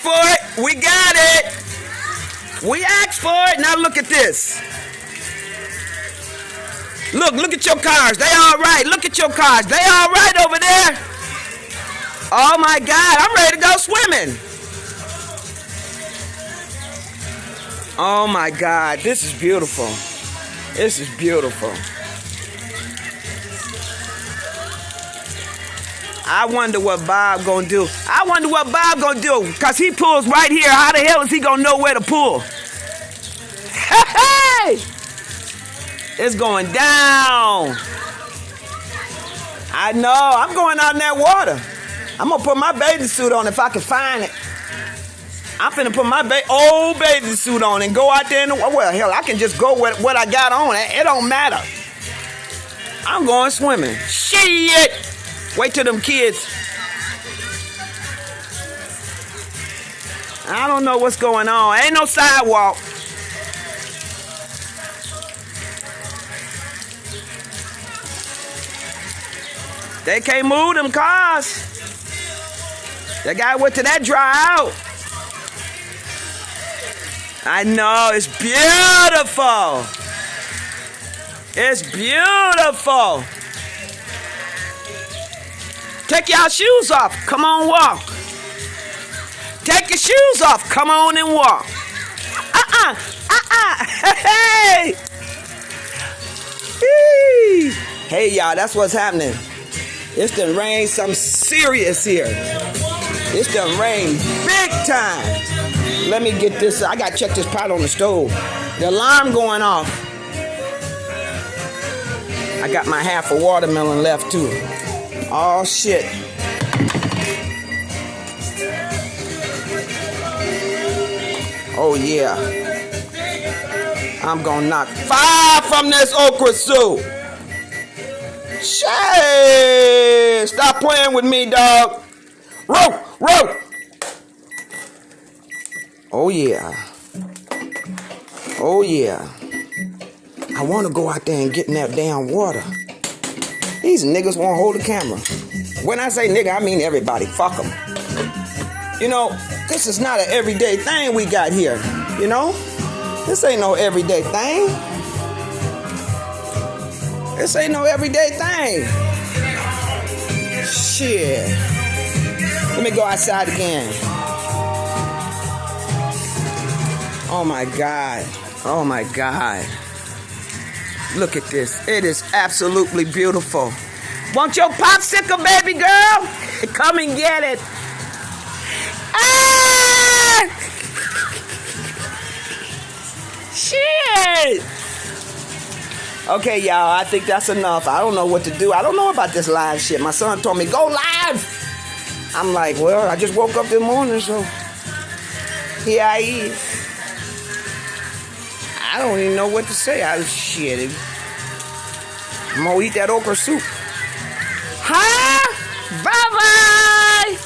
for it. We got it. We asked for it. Now look at this. Look at your cars. They all right. Look at your cars. They all right over there. Oh my God, I'm ready to go swimming. Oh my God, this is beautiful. This is beautiful. I wonder what Bob gonna do. Cause he pulls right here. How the hell is he gonna know where to pull? Hey! It's going down. I know. I'm going out in that water. I'm gonna put my bathing suit on if I can find it. I'm finna put my old bathing suit on and go out there in the water. Well, hell, I can just go with what I got on. It don't matter. I'm going swimming. Shit! Wait till them kids. I don't know what's going on. Ain't no sidewalk. They can't move them cars. That guy went to that dry out. I know, it's beautiful. It's beautiful. Take your shoes off. Come on, walk. Take your shoes off. Come on and walk. Hey. Hey, y'all, that's what's happening. It's done rained something serious here. It's done rained big time. Let me get this. I got to check this pot on the stove. The alarm going off. I got my half a watermelon left too. Oh shit. Oh yeah. I'm gonna knock 5 from this okra soup. Shit. Stop playing with me, dog. Row. Oh yeah. Oh yeah. I want to go out there and get in that damn water. These niggas won't hold the camera. When I say nigga, I mean everybody. Fuck them. You know, this is not an everyday thing we got here. You know? This ain't no everyday thing. This ain't no everyday thing. Shit. Let me go outside again. Oh my God. Oh my God. Look at this. It is absolutely beautiful. Want your popsicle, baby girl? Come and get it. Ah! Shit. Okay, y'all, I think that's enough. I don't know what to do. I don't know about this live shit. My son told me, go live. I'm like, well, I just woke up this morning, so here I is. I don't even know what to say. Shit. I'm gonna eat that okra soup. Huh? Bye-bye.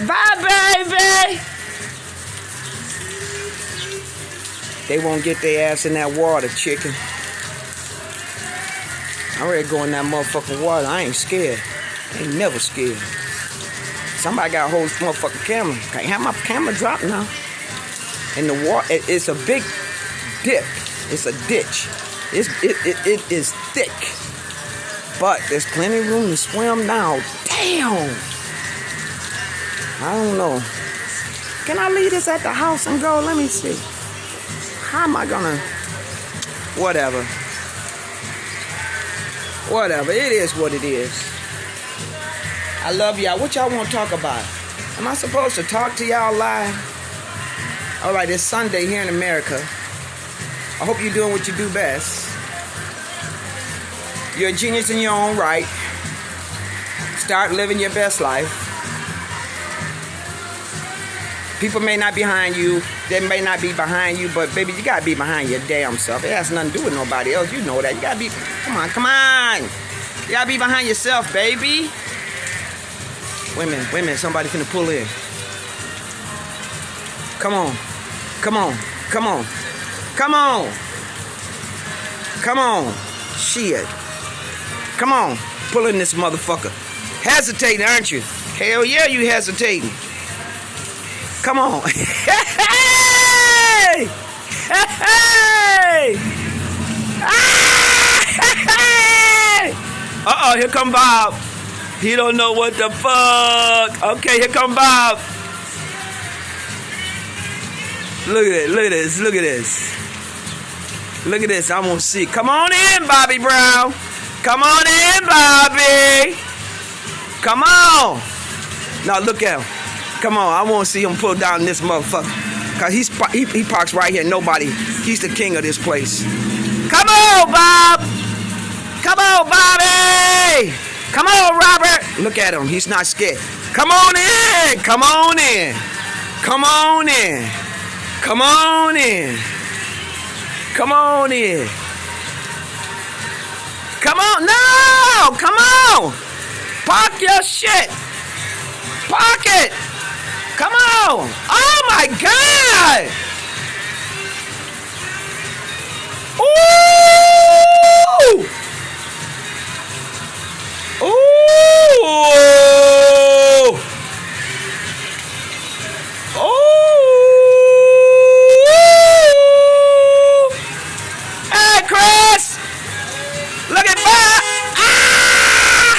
Bye, baby. They won't get their ass in that water, chicken. I'm ready to go in that motherfucking water. I ain't scared. I ain't never scared. Somebody got to hold this motherfucking camera. Can't have my camera drop now. And the water, it's a big dip. It's a ditch. It is thick. But there's plenty of room to swim now. Damn. I don't know. Can I leave this at the house and go? Let me see. How am I gonna? Whatever. It is what it is. I love y'all. What y'all want to talk about? Am I supposed to talk to y'all live? All right, it's Sunday here in America. I hope you're doing what you do best. You're a genius in your own right. Start living your best life. People may not be behind you. They may not be behind you, but baby, you gotta be behind your damn self. It has nothing to do with nobody else. You know that. You gotta be. Come on. You gotta be behind yourself, baby. Wait a minute. Somebody's finna pull in. Come on. Shit. Come on. Pull in this motherfucker. Hesitating, aren't you? Hell yeah, you hesitating. Come on. Hey! Hey! Hey! Uh-oh, here come Bob. He don't know what the fuck. Okay, here come Bob. Look at it, look at this, look at this. Look at this, I want to see. Come on in, Bobby Brown. Come on in, Bobby. Come on. Now look at him. Come on, I want to see him pull down this motherfucker. Cause he parks right here. Nobody. He's the king of this place. Come on, Bob. Come on, Bobby. Come on, Robert. Look at him. He's not scared. Come on in. Come on in. Come on in. Come on in. Come on in. Come on. No. Come on. Park your shit. Park it. Come on. Oh, my God. Ooh. Ooh. Ooh. Hey, Chris. Look at that. Ah!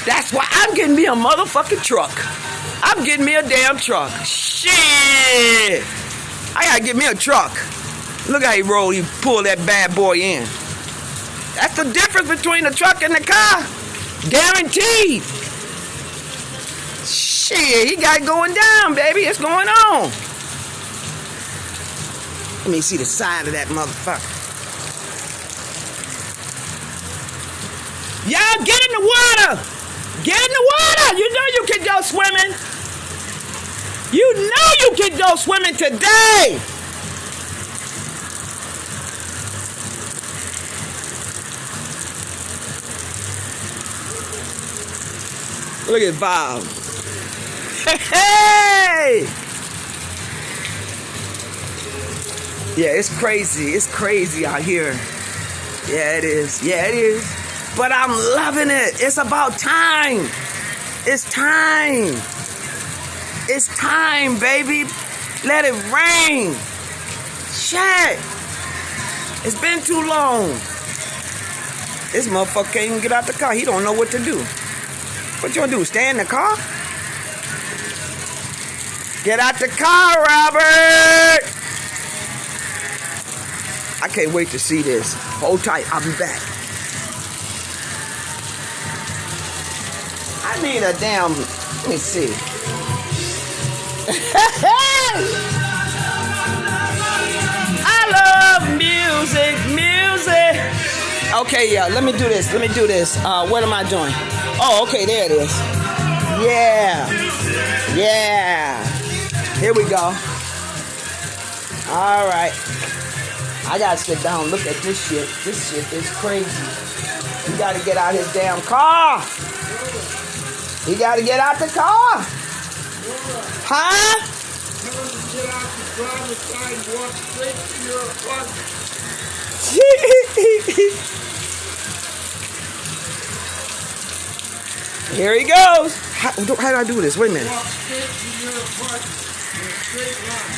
That's why I'm getting me a motherfucking truck. I'm getting me a damn truck. Shit. I gotta get me a truck. Look how he rolled. He pulled that bad boy in. That's the difference between the truck and the car. Guaranteed. Shit, he got it going down, baby. It's going on. Let me see the side of that motherfucker. Y'all get in the water. Get in the water. You know you can go swimming. You know you can go swimming today. Look at Bob. Hey! Yeah, it's crazy. It's crazy out here. Yeah, it is. Yeah, it is. But I'm loving it. It's about time. It's time. It's time, baby. Let it rain. Shit. It's been too long. This motherfucker can't even get out the car. He don't know what to do. What you gonna do? Stay in the car? Get out the car, Robert! I can't wait to see this. Hold tight. I'll be back. I need a damn... Let me see. I love music, music. Okay, yeah, let me do this. Let me do this. What am I doing? Oh, okay, there it is. Yeah. Yeah. Here we go. All right. I gotta sit down and look at this shit. This shit is crazy. He gotta get out his damn car. He gotta get out the car. Huh? Tell him to get out the driver's side and walk straight to your apartment. Here he goes. How do I do this? Wait a minute. Walk straight to your apartment in a straight line.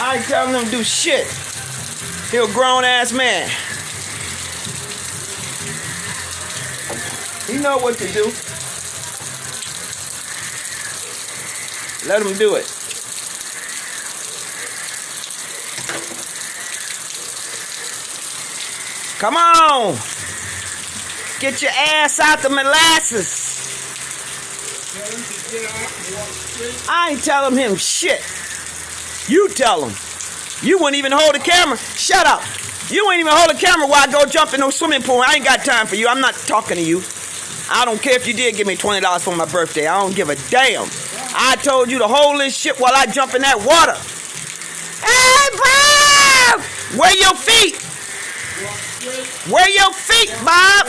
I ain't telling him to do shit. He a grown ass man. He know what to do. Let him do it. Come on. Get your ass out the molasses. Tell him to get out and walk straight. I ain't telling him shit. You tell him. You wouldn't even hold the camera. Shut up. You ain't even hold the camera while I go jump in no swimming pool. I ain't got time for you. I'm not talking to you. I don't care if you did give me $20 for my birthday. I don't give a damn. I told you to hold this shit while I jump in that water. Hey, Bob! Where your feet? Where your feet, Bob?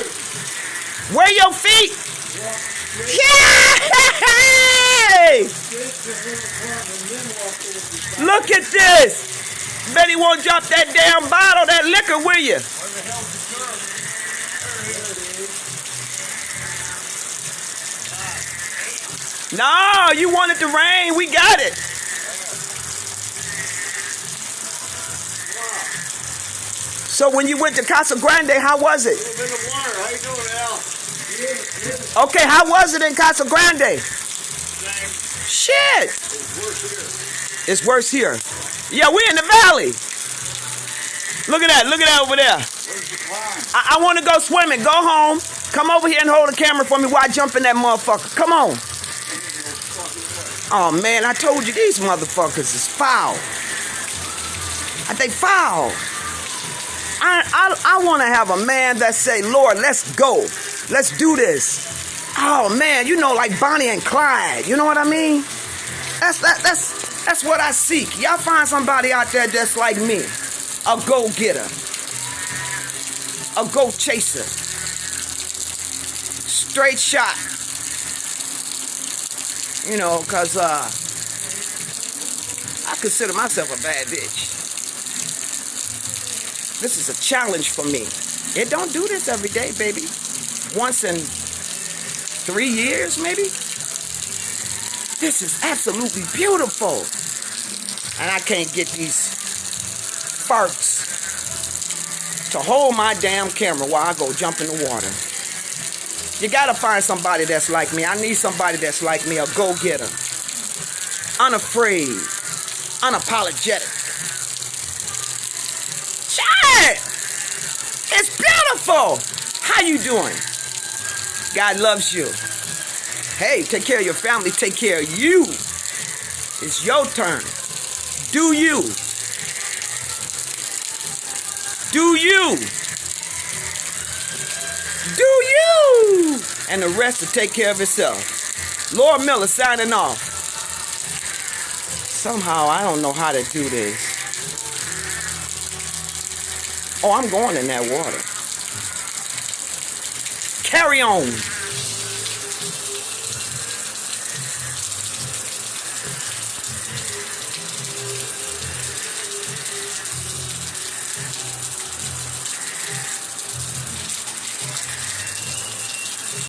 Where your feet? Yay! Look at this. Bet he won't drop that damn bottle, that liquor, will you? No, you wanted the rain. We got it. So when you went to Casa Grande, how was it? A little bit of water. How you doing, Al? Okay, how was it in Casa Grande? Same. Shit. It's worse here. It's worse here. Yeah, we in the valley. Look at that. Look at that over there. Where's the climb? I want to go swimming. Go home. Come over here and hold the camera for me while I jump in that motherfucker. Come on. Oh, man, I told you these motherfuckers is foul. They foul. I want to have a man that say, Lord, let's go. Let's do this. Oh, man, you know, like Bonnie and Clyde. You know what I mean? That's what I seek. Y'all find somebody out there that's like me. A go-getter. A go-chaser. Straight shot. You know, because I consider myself a bad bitch. This is a challenge for me. It don't do this every day, baby. Once in 3 years, maybe. This is absolutely beautiful. And I can't get these farts to hold my damn camera while I go jump in the water. You gotta find somebody that's like me. I need somebody that's like me, a go-getter. Unafraid. Unapologetic. Shit! It's beautiful! How you doing? God loves you. Hey, take care of your family. Take care of you. It's your turn. Do you. Do you. Do you. And the rest will take care of itself. Lord Miller signing off. Somehow I don't know how to do this. Oh, I'm going in that water. Carry on.